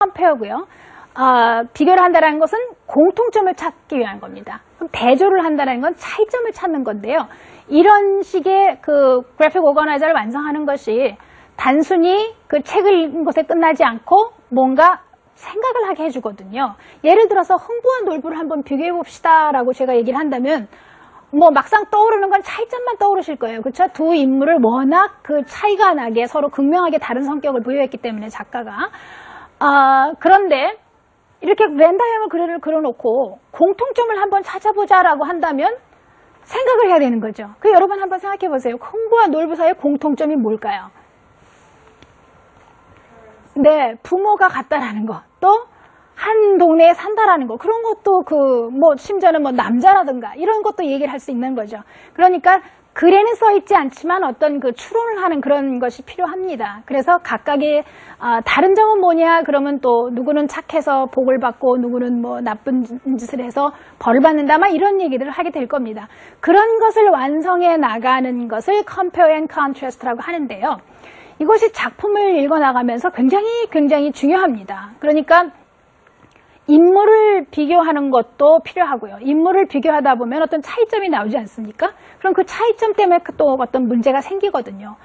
컴페어고요. 비교를 한다는 것은 공통점을 찾기 위한 겁니다. 그럼 대조를 한다는 건 차이점을 찾는 건데요. 이런 식의 그 그래픽 오거나이저를 완성하는 것이 단순히 그 책을 읽은 것에 끝나지 않고 뭔가 생각을 하게 해주거든요. 예를 들어서 흥부와 놀부를 한번 비교해 봅시다 라고 제가 얘기를 한다면 뭐 막상 떠오르는 건 차이점만 떠오르실 거예요. 그렇죠? 두 인물을 워낙 그 차이가 나게 서로 극명하게 다른 성격을 부여했기 때문에 작가가 그런데 이렇게 벤다이어먼 그래를 그려놓고 공통점을 한번 찾아보자라고 한다면 생각을 해야 되는 거죠. 그 여러분 한번 생각해 보세요. 흥부와 놀부 사이의 공통점이 뭘까요? 네, 부모가 같다라는 거, 또 한 동네에 산다라는 거, 그런 것도 뭐 심지어는 뭐 남자라든가 이런 것도 얘기를 할 수 있는 거죠. 그러니까 글에는 써 있지 않지만 어떤 그 추론을 하는 그런 것이 필요합니다. 그래서 각각의 다른 점은 뭐냐 그러면 또 누구는 착해서 복을 받고 누구는 뭐 나쁜 짓을 해서 벌을 받는다 막 이런 얘기들을 하게 될 겁니다. 그런 것을 완성해 나가는 것을 compare and contrast라고 하는데요. 이것이 작품을 읽어나가면서 굉장히 중요합니다. 그러니까 인물을 비교하는 것도 필요하고요. 인물을 비교하다 보면 어떤 차이점이 나오지 않습니까? 그럼 그 차이점 때문에 또 어떤 문제가 생기거든요.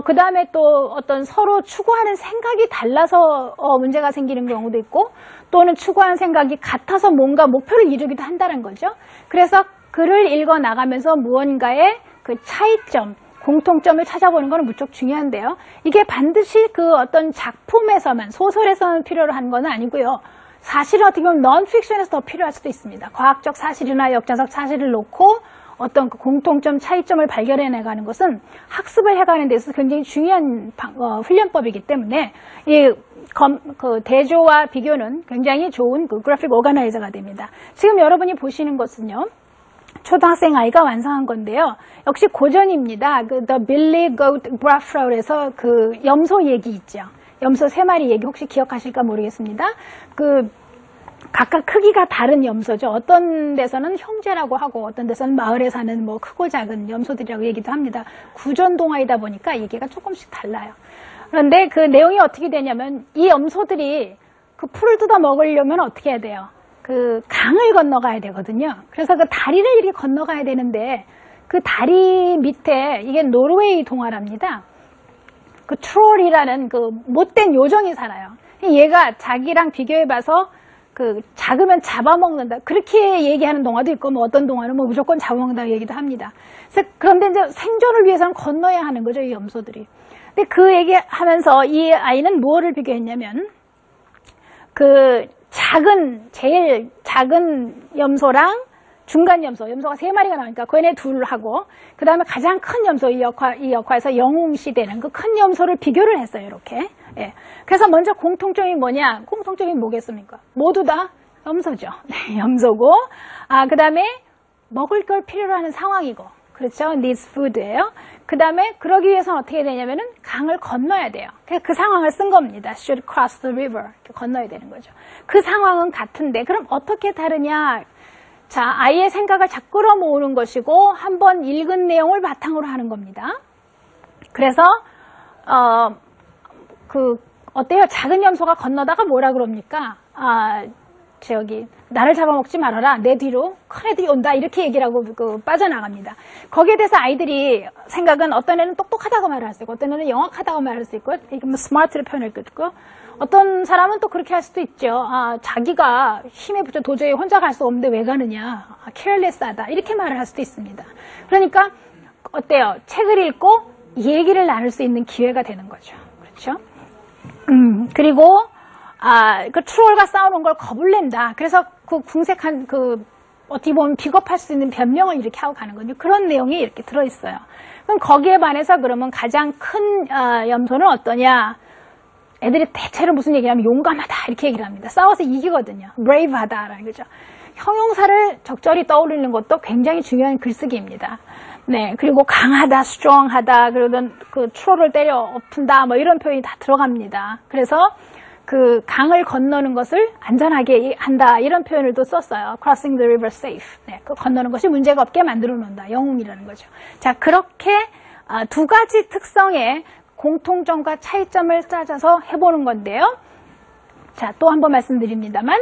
그 다음에 또 어떤 서로 추구하는 생각이 달라서 문제가 생기는 경우도 있고 또는 추구하는 생각이 같아서 뭔가 목표를 이루기도 한다는 거죠. 그래서 글을 읽어 나가면서 무언가의 그 차이점, 공통점을 찾아보는 것은 무척 중요한데요. 이게 반드시 그 어떤 작품에서만, 소설에서만 필요로 하는 건 아니고요. 사실은 어떻게 보면 넌픽션에서 더 필요할 수도 있습니다. 과학적 사실이나 역사적 사실을 놓고 어떤 그 공통점, 차이점을 발견해 나가는 것은 학습을 해가는 데 있어서 굉장히 중요한 훈련법이기 때문에 그 대조와 비교는 굉장히 좋은 그 그래픽 오거나이저가 됩니다. 지금 여러분이 보시는 것은요. 초등학생 아이가 완성한 건데요. 역시 고전입니다. 그 The Billy Goat Gruff로에서 그 염소 얘기 있죠. 염소 3마리 얘기 혹시 기억하실까 모르겠습니다. 그 각각 크기가 다른 염소죠. 어떤 데서는 형제라고 하고 어떤 데서는 마을에 사는 뭐 크고 작은 염소들이라고 얘기도 합니다. 구전 동화이다 보니까 얘기가 조금씩 달라요. 그런데 그 내용이 어떻게 되냐면 이 염소들이 그 풀을 뜯어 먹으려면 어떻게 해야 돼요? 그 강을 건너가야 되거든요. 그래서 그 다리를 이렇게 건너가야 되는데 그 다리 밑에 이게 노르웨이 동화랍니다. 그 트롤이라는 그 못된 요정이 살아요. 얘가 자기랑 비교해봐서 그 작으면 잡아먹는다. 그렇게 얘기하는 동화도 있고 뭐 어떤 동화는 뭐 무조건 잡아먹는다고 얘기도 합니다. 그런데 이제 생존을 위해서는 건너야 하는 거죠, 이 염소들이. 근데 그 얘기하면서 이 아이는 무엇을 비교했냐면 그 제일 작은 염소랑 중간 염소가 3마리가 나오니까 그 애네 둘을 하고 그 다음에 가장 큰 염소 이 역할에서 영웅시대는 그 큰 염소를 비교를 했어요. 이렇게. 예. 그래서 먼저 공통점이 뭐냐? 공통점이 뭐겠습니까? 모두 다 염소죠. 네, 염소고 그 다음에 먹을 걸 필요로 하는 상황이고 그렇죠? needs food예요. 그 다음에 그러기 위해서는 어떻게 해야 되냐면은 강을 건너야 돼요. 그래서 그 상황을 쓴 겁니다. should cross the river. 이렇게 건너야 되는 거죠. 그 상황은 같은데 그럼 어떻게 다르냐? 자, 아이의 생각을 자꾸 끌어모으는 것이고 한번 읽은 내용을 바탕으로 하는 겁니다. 그래서 어때요? 작은 염소가 건너다가 뭐라 그럽니까? 나를 잡아먹지 말아라. 내 뒤로 큰 애들이 온다. 이렇게 얘기를 하고 빠져나갑니다. 거기에 대해서 아이들이 생각은 어떤 애는 똑똑하다고 말할 수 있고 어떤 애는 영악하다고 말할 수 있고 스마트를 표현할 수 있고 어떤 사람은 또 그렇게 할 수도 있죠. 자기가 힘에 붙여 도저히 혼자 갈 수 없는데 왜 가느냐. careless하다. 이렇게 말을 할 수도 있습니다. 그러니까 어때요? 책을 읽고 얘기를 나눌 수 있는 기회가 되는 거죠. 그렇죠? 그리고 그 트롤과 싸우는 걸 겁을 낸다. 그래서 그 궁색한 어떻게 보면 비겁할 수 있는 변명을 이렇게 하고 가는 거죠. 그런 내용이 이렇게 들어있어요. 그럼 거기에 반해서 그러면 가장 큰 염소는 어떠냐? 애들이 대체로 무슨 얘기냐면 용감하다 이렇게 얘기를 합니다. 싸워서 이기거든요. brave하다라는 거죠. 형용사를 적절히 떠올리는 것도 굉장히 중요한 글쓰기입니다. 네, 그리고 강하다, strong하다, 그러던 그 트롤을 때려 엎은다, 뭐 이런 표현이 다 들어갑니다. 그래서 그 강을 건너는 것을 안전하게 한다 이런 표현을 또 썼어요. Crossing the river safe. 네, 그 건너는 것이 문제가 없게 만들어 놓는다. 영웅이라는 거죠. 자, 그렇게 두 가지 특성의 공통점과 차이점을 찾아서 해보는 건데요. 자, 또 한 번 말씀드립니다만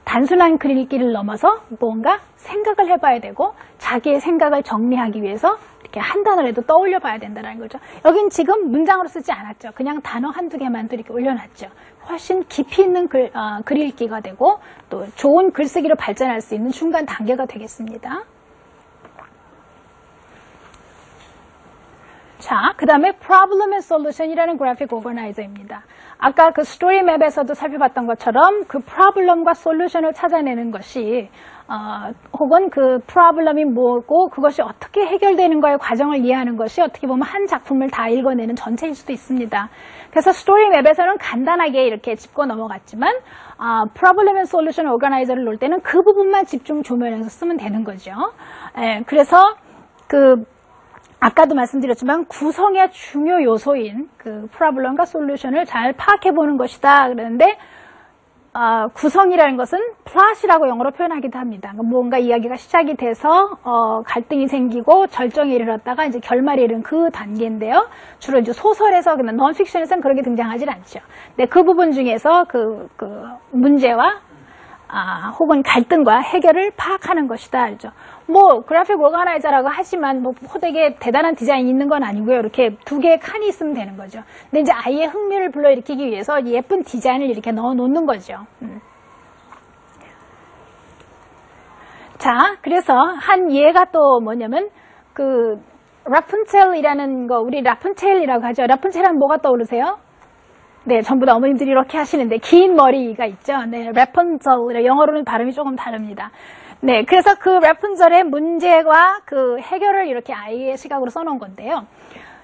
단순한 글 읽기를 넘어서 뭔가 생각을 해봐야 되고 자기의 생각을 정리하기 위해서 이렇게 한 단어라도 떠올려 봐야 된다는 거죠. 여긴 지금 문장으로 쓰지 않았죠. 그냥 단어 한두 개만 또 이렇게 올려놨죠. 훨씬 깊이 있는 글 읽기가 되고 또 좋은 글쓰기로 발전할 수 있는 중간 단계가 되겠습니다. 자, 그 다음에 Problem and Solution이라는 그래픽 오거나이저입니다. 아까 그 스토리 맵에서도 살펴봤던 것처럼 그 프로블럼과 솔루션을 찾아내는 것이 혹은 그 프로블럼이 뭐고 그것이 어떻게 해결되는가의 과정을 이해하는 것이 어떻게 보면 한 작품을 다 읽어내는 전체일 수도 있습니다. 그래서 스토리 맵에서는 간단하게 이렇게 짚고 넘어갔지만 프로블럼 앤 솔루션 오거나이저를 놓을 때는 그 부분만 집중 조명해서 쓰면 되는 거죠. 그래서 아까도 말씀드렸지만 구성의 중요 요소인 그 프로블럼과 솔루션을 잘 파악해 보는 것이다 그러는데 구성이라는 것은 플롯이라고 영어로 표현하기도 합니다. 뭔가 이야기가 시작이 돼서 갈등이 생기고 절정에 이르렀다가 이제 결말에 이른 그 단계인데요. 주로 이제 소설에서 넌픽션에서는 그렇게 등장하지 않죠. 근데 그 부분 중에서 그 문제와 혹은 갈등과 해결을 파악하는 것이다. 알죠? 뭐 그래픽 오거나이저라고 하지만 뭐 호되게 대단한 디자인이 있는 건 아니고요. 이렇게 두 개의 칸이 있으면 되는 거죠. 근데 이제 아이의 흥미를 불러일으키기 위해서 예쁜 디자인을 이렇게 넣어 놓는 거죠. 자, 그래서 한 예가 또 뭐냐면 그 라푼첼이라는 거, 우리 라푼첼이라고 하죠. 라푼첼은 뭐가 떠오르세요? 네, 전부 다 어머님들이 이렇게 하시는데 긴 머리가 있죠. 네, 라푼첼, 영어로는 발음이 조금 다릅니다. 네, 그래서 그 라푼젤의 문제와 그 해결을 이렇게 아이의 시각으로 써놓은 건데요.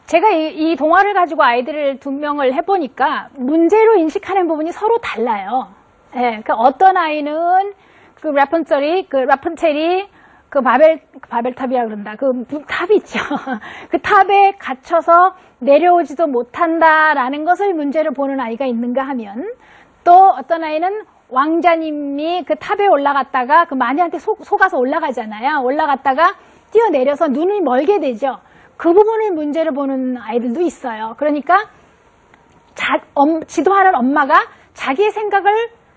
제가 이 동화를 가지고 아이들을 2명을 해보니까 문제로 인식하는 부분이 서로 달라요. 네, 그러니까 어떤 아이는 그 라푼첼이 그 바벨탑이라 그런다. 그 탑이 있죠. 그 탑에 갇혀서 내려오지도 못한다라는 것을 문제로 보는 아이가 있는가 하면 또 어떤 아이는 왕자님이 그 탑에 올라갔다가 그 마녀한테 속아서 올라가잖아요. 올라갔다가 뛰어내려서 눈을 멀게 되죠. 그 부분을 문제로 보는 아이들도 있어요. 그러니까 지도하는 엄마가 자기의 생각을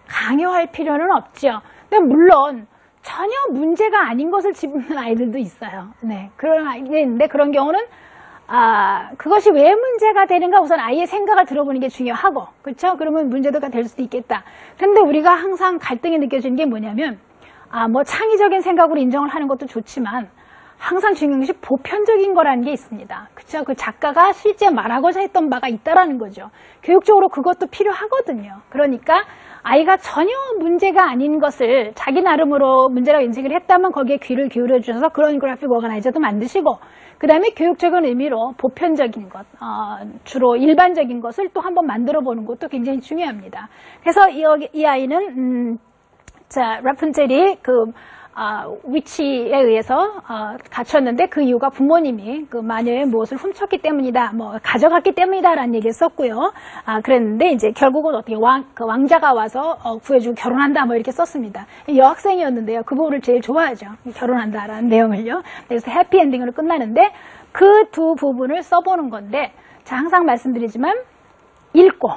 강요할 필요는 없죠. 근데 물론 전혀 문제가 아닌 것을 짚는 아이들도 있어요. 네, 그런 아이들이 있는데 그런 경우는 그것이 왜 문제가 되는가 우선 아이의 생각을 들어보는 게 중요하고, 그렇죠? 그러면 문제가 될 수도 있겠다. 근데 우리가 항상 갈등이 느껴지는 게 뭐냐면, 뭐 창의적인 생각으로 인정을 하는 것도 좋지만 항상 중요한 것이 보편적인 거라는 게 있습니다. 그렇죠? 그 작가가 실제 말하고자 했던 바가 있다라는 거죠. 교육적으로 그것도 필요하거든요. 그러니까 아이가 전혀 문제가 아닌 것을 자기 나름으로 문제라고 인식을 했다면 거기에 귀를 기울여 주셔서 그런 그래픽 오거나이저도 만드시고, 그 다음에 교육적인 의미로 보편적인 것, 주로 일반적인 것을 또 한번 만들어 보는 것도 굉장히 중요합니다. 그래서 이 아이는 라푼젤이 위치에 의해서 갇혔는데 그 이유가 부모님이 그 마녀의 무엇을 훔쳤기 때문이다, 뭐 가져갔기 때문이다라는 얘기를 썼고요. 그랬는데 이제 결국은 어떻게 왕자가 와서 구해주고 결혼한다 뭐 이렇게 썼습니다. 여학생이었는데요. 그 부분을 제일 좋아하죠. 결혼한다라는 내용을요. 그래서 해피엔딩으로 끝나는데 그 두 부분을 써보는 건데, 자, 항상 말씀드리지만 읽고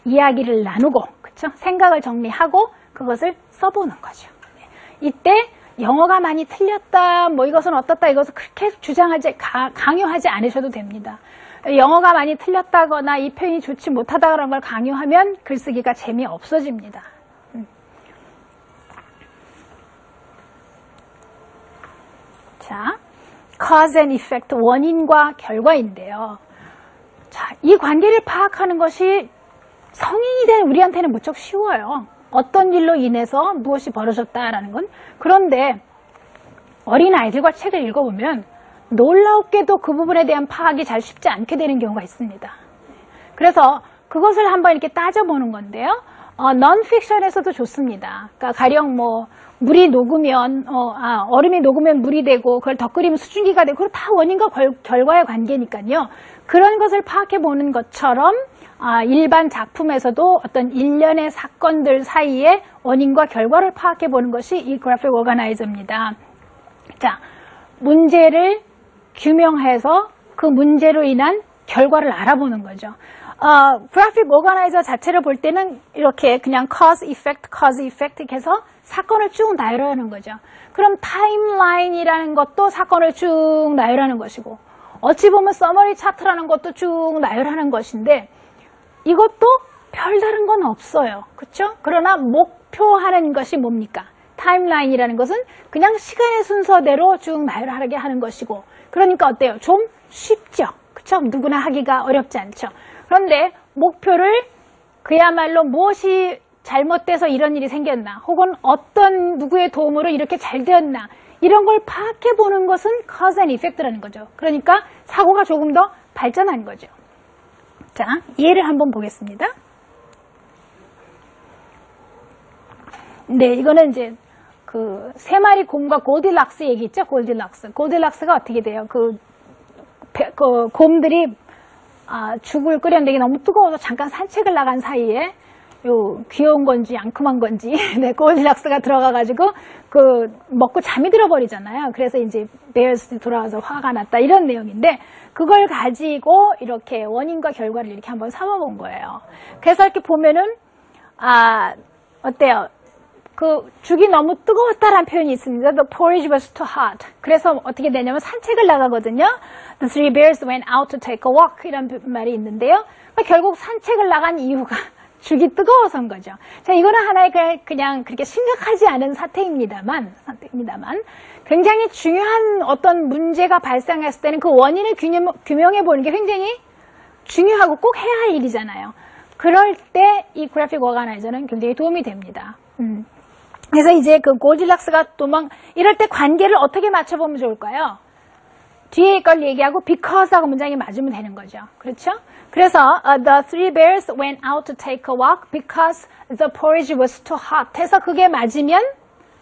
이야기를 나누고, 그렇죠? 생각을 정리하고 그것을 써보는 거죠. 이때 영어가 많이 틀렸다, 뭐 이것은 어떻다, 이것을 그렇게 강요하지 않으셔도 됩니다. 영어가 많이 틀렸다거나 이 표현이 좋지 못하다 그런 걸 강요하면 글쓰기가 재미없어집니다. 자, cause and effect, 원인과 결과인데요. 자, 이 관계를 파악하는 것이 성인이 된 우리한테는 무척 쉬워요. 어떤 일로 인해서 무엇이 벌어졌다라는 건. 그런데 어린아이들과 책을 읽어보면 놀랍게도 그 부분에 대한 파악이 잘 쉽지 않게 되는 경우가 있습니다. 그래서 그것을 한번 이렇게 따져보는 건데요. 넌픽션에서도 좋습니다. 그러니까 가령 뭐 물이 녹으면 얼음이 녹으면 물이 되고 그걸 덧끓이면 수증기가 되고, 그거 다 원인과 결과의 관계니까요. 그런 것을 파악해 보는 것처럼 일반 작품에서도 어떤 일련의 사건들 사이에 원인과 결과를 파악해 보는 것이 이 그래픽 오거나이저입니다. 자, 문제를 규명해서 그 문제로 인한 결과를 알아보는 거죠. 그래픽 오거나이저 자체를 볼 때는 이렇게 그냥 cause, effect 해서 사건을 쭉 나열하는 거죠. 그럼 타임라인이라는 것도 사건을 쭉 나열하는 것이고, 어찌 보면 서머리 차트라는 것도 쭉 나열하는 것인데, 이것도 별다른 건 없어요. 그렇죠? 그러나 목표하는 것이 뭡니까? 타임라인이라는 것은 그냥 시간의 순서대로 쭉 나열하게 하는 것이고, 그러니까 어때요? 좀 쉽죠? 그렇죠? 누구나 하기가 어렵지 않죠? 그런데 목표를 그야말로 무엇이 잘못돼서 이런 일이 생겼나, 혹은 어떤 누구의 도움으로 이렇게 잘 되었나, 이런 걸 파악해 보는 것은 cause and effect라는 거죠. 그러니까 사고가 조금 더 발전한 거죠. 자, 예를 한번 보겠습니다. 네, 이거는 이제 그 세 마리 곰과 골디락스 얘기 있죠? 골디락스가 어떻게 돼요? 그 곰들이 죽을 끓였는데 너무 뜨거워서 잠깐 산책을 나간 사이에 요 귀여운 건지 앙큼한 건지 네, 골디락스가 들어가가지고 먹고 잠이 들어버리잖아요. 그래서 이제 베어스 돌아와서 화가 났다 이런 내용인데, 그걸 가지고 이렇게 원인과 결과를 이렇게 한번 삼아본 거예요. 그래서 이렇게 보면은 어때요? 죽이 너무 뜨거웠다라는 표현이 있습니다. The porridge was too hot. 그래서 어떻게 되냐면 산책을 나가거든요. The three bears went out to take a walk. 이런 말이 있는데요. 결국 산책을 나간 이유가 죽이 뜨거워서인 거죠. 자, 이거는 하나의 그냥 그렇게 심각하지 않은 사태입니다만 굉장히 중요한 어떤 문제가 발생했을 때는 그 원인을 규명해 보는 게 굉장히 중요하고 꼭 해야 할 일이잖아요. 그럴 때 이 그래픽 오거나이저는 굉장히 도움이 됩니다. 그래서 이제 그 골디락스가 이럴 때 관계를 어떻게 맞춰보면 좋을까요? 뒤에 걸 얘기하고 because하고 문장이 맞으면 되는 거죠. 그렇죠? 그래서 the three bears went out to take a walk because the porridge was too hot 해서 그게 맞으면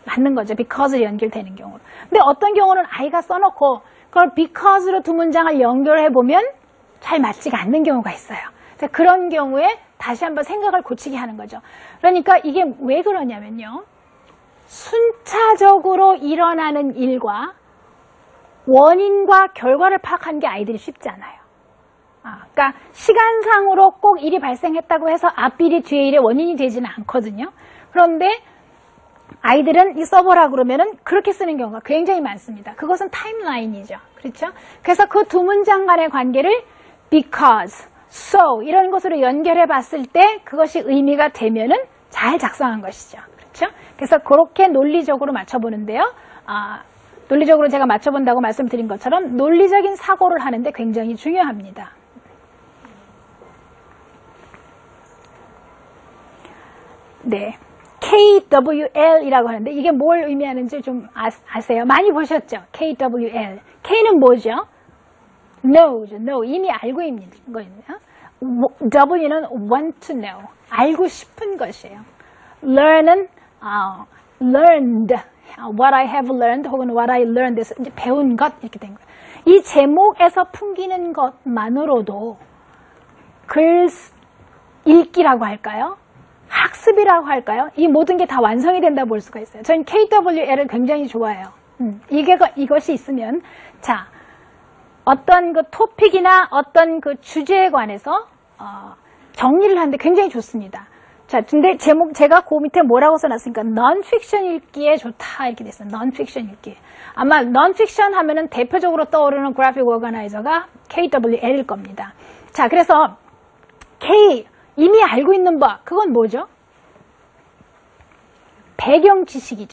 맞는 거죠. because로 연결되는 경우로. 근데 어떤 경우는 아이가 써놓고 그걸 because로 두 문장을 연결해보면 잘 맞지가 않는 경우가 있어요. 그런 경우에 다시 한번 생각을 고치게 하는 거죠. 그러니까 이게 왜 그러냐면요. 순차적으로 일어나는 일과 원인과 결과를 파악하는 게 아이들이 쉽지 않아요. 그러니까 시간상으로 꼭 일이 발생했다고 해서 앞일이 뒤에 일의 원인이 되지는 않거든요. 그런데 아이들은 이 써보라 그러면은 그렇게 쓰는 경우가 굉장히 많습니다. 그것은 타임라인이죠. 그렇죠? 그래서 그 두 문장 간의 관계를 because, so 이런 것으로 연결해 봤을 때 그것이 의미가 되면은 잘 작성한 것이죠. 그렇죠? 그래서 그렇게 논리적으로 맞춰보는데요. 논리적으로 제가 맞춰본다고 말씀드린 것처럼 논리적인 사고를 하는데 굉장히 중요합니다. 네, KWL이라고 하는데 이게 뭘 의미하는지 좀 아세요? 많이 보셨죠? KWL. K는 뭐죠? Know죠. Know. 이미 알고 있는 거예요. W는 want to know. 알고 싶은 것이에요. Learn은 learned. What I have learned 혹은 what I learned 이제 배운 것 이렇게 된 거예요. 이 제목에서 풍기는 것만으로도 글 읽기라고 할까요? 학습이라고 할까요? 이 모든 게 다 완성이 된다 볼 수가 있어요. 저는 KWL을 굉장히 좋아해요. 이것이 있으면 자 어떤 그 토픽이나 어떤 그 주제에 관해서 정리를 하는데 굉장히 좋습니다. 자, 근데 제가 그 밑에 뭐라고 써놨으니까 non-fiction 읽기에 좋다 이렇게 됐어요. non-fiction 읽기. 아마 non-fiction 하면은 대표적으로 떠오르는 그래픽 오거나이저가 KWL일 겁니다. 자, 그래서 K 이미 알고 있는 바 그건 뭐죠? 배경 지식이죠.